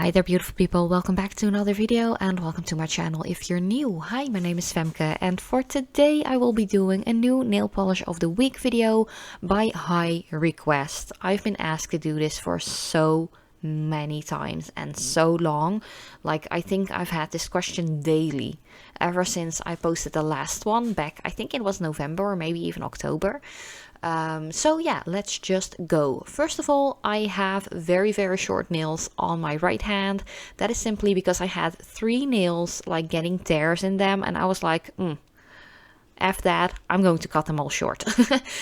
Hi there beautiful people, welcome back to another video and welcome to my channel if you're new. Hi, my name is Femke and for today I will be doing a new nail polish of the week video by high request. I've been asked to do this for so many times and so long. Like, I think I've had this question daily ever since I posted the last one back, I think it was November or maybe even October. So yeah, let's just go. First of all, I have very short nails on my right hand. That is simply because I had 3 nails like getting tears in them and I was like, F that, I'm going to cut them all short.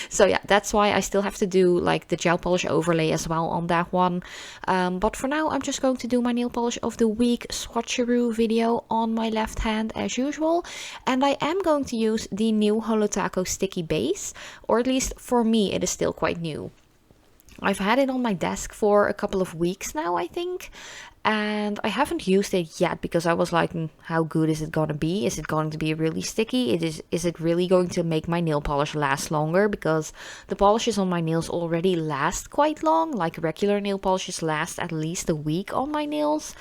So yeah, that's why I still have to do like the gel polish overlay as well on that one. But for now, I'm just going to do my nail polish of the week swatcheroo video on my left hand as usual. And I am going to use the new Holo sticky base, or at least for me, it is still quite new. I've had it on my desk for a couple of weeks now, I think. And I haven't used it yet because I was like, how good is it going to be? Is it going to be really sticky? Is it really going to make my nail polish last longer? Because the polishes on my nails already last quite long. Like regular nail polishes last at least a week on my nails.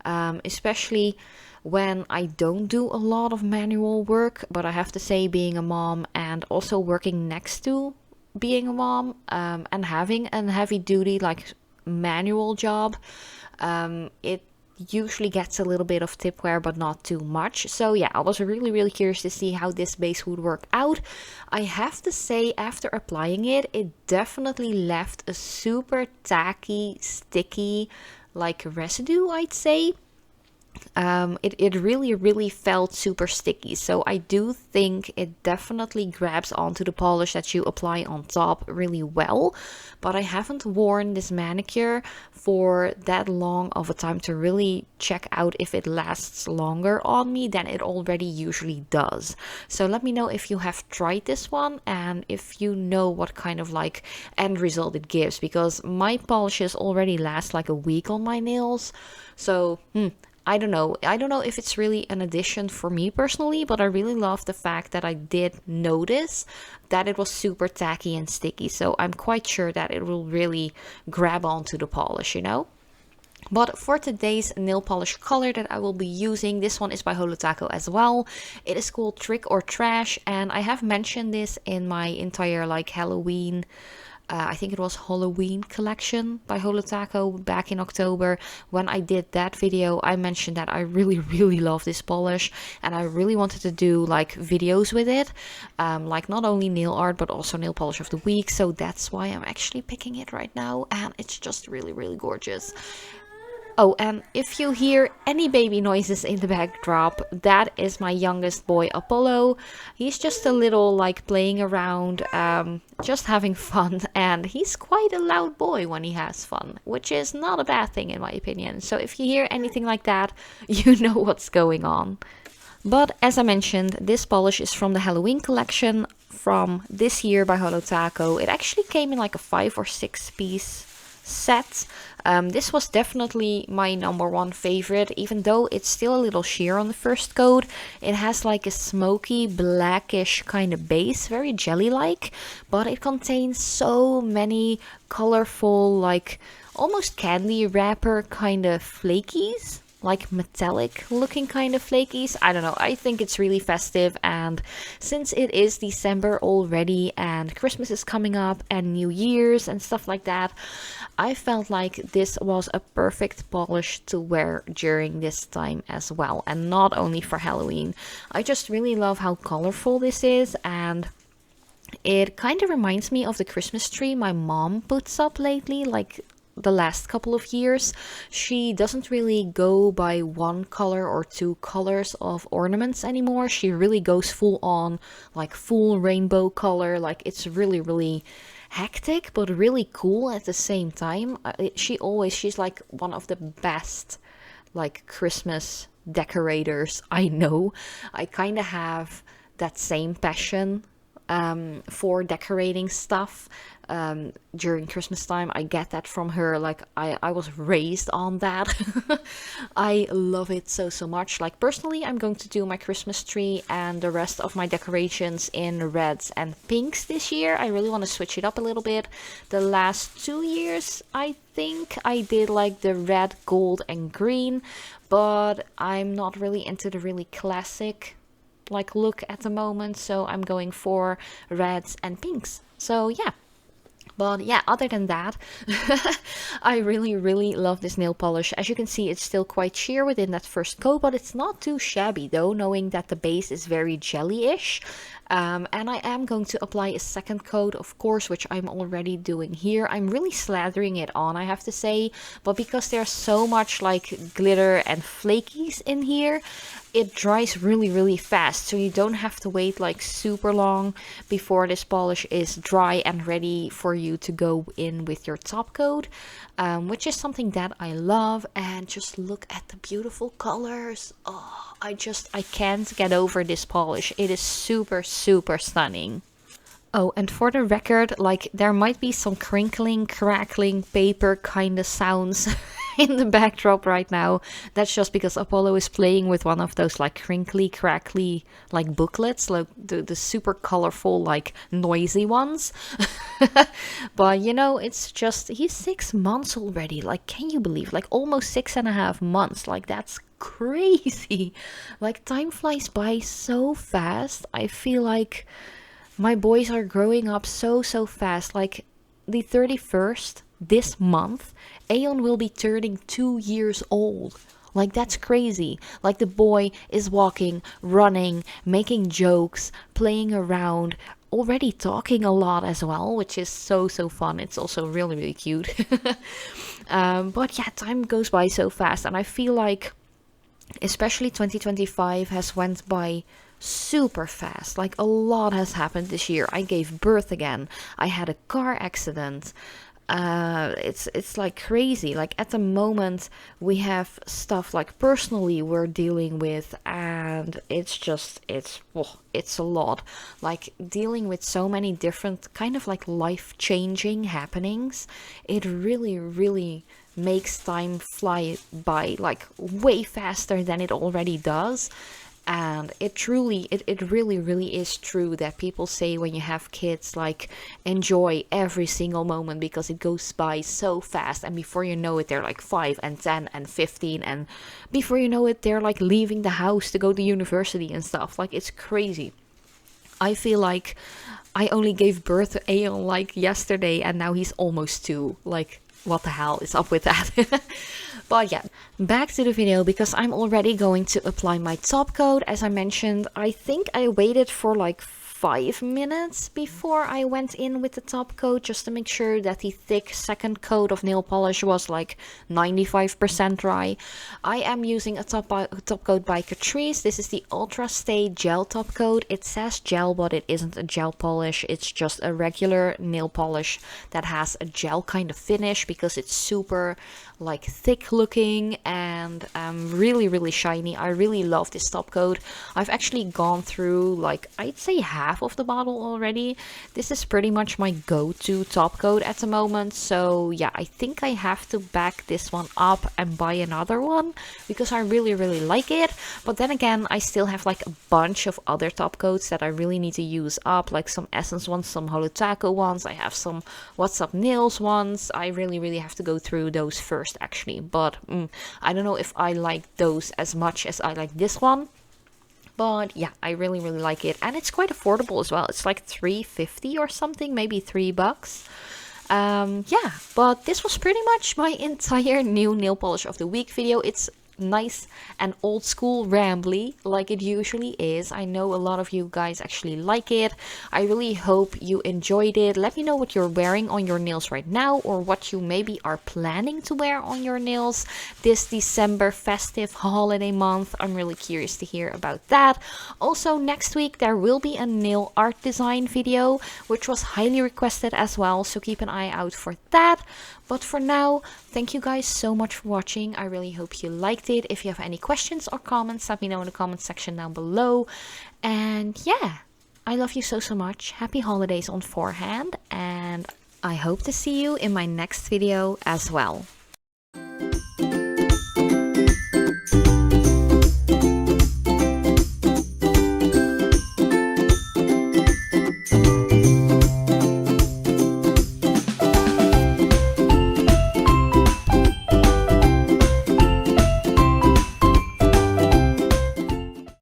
Especially when I don't do a lot of manual work. But I have to say, being a mom and also working next to being a mom and having a heavy duty like manual job, it usually gets a little bit of tip wear but not too much. So yeah, I was really curious to see how this base would work out. I have to say, after applying it, it definitely left a super tacky, sticky like residue, I'd say. It really felt super sticky, so I do think it definitely grabs onto the polish that you apply on top really well. But I haven't worn this manicure for that long of a time to really check out if it lasts longer on me than it already usually does. So let me know if you have tried this one and if you know what kind of like end result it gives, because my polishes already last like a week on my nails. So I don't know if it's really an addition for me personally, but I really love the fact that I did notice that it was super tacky and sticky. So I'm quite sure that it will really grab onto the polish, you know? But for today's nail polish color that I will be using, this one is by Holo as well. It is called Trick or Trash, and I have mentioned this in my entire like Halloween, I think it was Halloween collection by Holo back in October. When I did that video, I mentioned that I really love this polish and I really wanted to do like videos with it, like not only nail art but also nail polish of the week. So that's why I'm actually picking it right now, and it's just really gorgeous. Oh, and if you hear any baby noises in the backdrop, that is my youngest boy, Apollo. He's just a little like playing around, just having fun, and he's quite a loud boy when he has fun, which is not a bad thing in my opinion. So if you hear anything like that, you know what's going on. But as I mentioned, this polish is from the Halloween collection from this year by Holo. It actually came in like a 5 or 6 piece set. This was definitely my #1 favorite, even though it's still a little sheer on the first coat. It has like a smoky blackish kind of base, very jelly like, but it contains so many colorful, like almost candy wrapper kind of flakies, like metallic looking kind of flakies. I don't know, I think it's really festive, and since it is December already and Christmas is coming up and New Year's and stuff like that, I felt like this was a perfect polish to wear during this time as well, and not only for Halloween. I just really love how colorful this is, and it kind of reminds me of the Christmas tree my mom puts up lately, like the last couple of years. She doesn't really go by 1 color or 2 colors of ornaments anymore. She really goes full on, like full rainbow color. Like, it's really hectic but really cool at the same time. She's like one of the best like Christmas decorators I know. I kind of have that same passion for decorating stuff during Christmas time. I get that from her. Like I was raised on that. I love it so much. Like personally, I'm going to do my Christmas tree and the rest of my decorations in reds and pinks this year. I really want to switch it up a little bit. The last 2 years, I think I did like the red, gold and green, but I'm not really into the really classic like look at the moment, so I'm going for reds and pinks. So yeah. But yeah, other than that, I really love this nail polish. As you can see, it's still quite sheer within that first coat, but it's not too shabby though, knowing that the base is very jelly-ish. And I am going to apply a second coat, of course, which I'm already doing here. I'm really slathering it on, I have to say, but because there's so much like glitter and flakies in here, it dries really fast, so you don't have to wait like super long before this polish is dry and ready for you to go in with your top coat, which is something that I love. And just look at the beautiful colors. Oh, I can't get over this polish. It is super stunning. Oh, and for the record, like there might be some crinkling, crackling paper kind of sounds in the backdrop right now. That's just because Apollo is playing with one of those like crinkly, crackly like booklets, like the super colorful, like noisy ones. But you know, it's just, he's 6 months already. Like, can you believe? Like almost 6.5 months. Like that's crazy. Like time flies by so fast. I feel like my boys are growing up so fast. Like the 31st this month, Aeon will be turning 2 years old. Like that's crazy. Like the boy is walking, running, making jokes, playing around, already talking a lot as well, which is so fun. It's also really cute. But yeah, time goes by so fast, and I feel like especially 2025 has went by super fast. Like a lot has happened this year. I gave birth again. I had a car accident. It's like crazy. Like at the moment we have stuff like personally we're dealing with, and it's a lot. Like dealing with so many different kind of like life-changing happenings. It really makes time fly by like way faster than it already does. And it really is true that people say when you have kids, like, enjoy every single moment because it goes by so fast, and before you know it they're like 5 and 10 and 15, and before you know it they're like leaving the house to go to university and stuff. Like it's crazy. I feel like I only gave birth to Aeon like yesterday, and now he's almost 2. Like, what the hell is up with that? But yeah, back to the video, because I'm already going to apply my top coat. As I mentioned, I think I waited for like 5 minutes before I went in with the top coat, just to make sure that the thick second coat of nail polish was like 95% dry. I am using a top coat by Catrice. This is the Ultra Stay Gel top coat. It says gel, but it isn't a gel polish. It's just a regular nail polish that has a gel kind of finish, because it's super like thick looking and really shiny. I really love this top coat. I've actually gone through like, I'd say half of the bottle already. This is pretty much my go-to top coat at the moment. So yeah, I think I have to back this one up and buy another one, because I really like it. But then again, I still have like a bunch of other top coats that I really need to use up, like some Essence ones, some Holo ones. I have some What's Up Nails ones. I really have to go through those first actually, but I don't know if I like those as much as I like this one. But yeah, I really like it, and it's quite affordable as well. It's like $3.50 or something, maybe $3. Yeah, but this was pretty much my entire new nail polish of the week video. It's nice and old school rambly like it usually is. I know a lot of you guys actually like it. I really hope you enjoyed it. Let me know what you're wearing on your nails right now, or what you maybe are planning to wear on your nails this December festive holiday month. I'm really curious to hear about that. Also, next week there will be a nail art design video, which was highly requested as well, so keep an eye out for that. But for now, thank you guys so much for watching. I really hope you liked it. If you have any questions or comments, let me know in the comment section down below. And yeah, I love you so much. Happy holidays on forehand, and I hope to see you in my next video as well.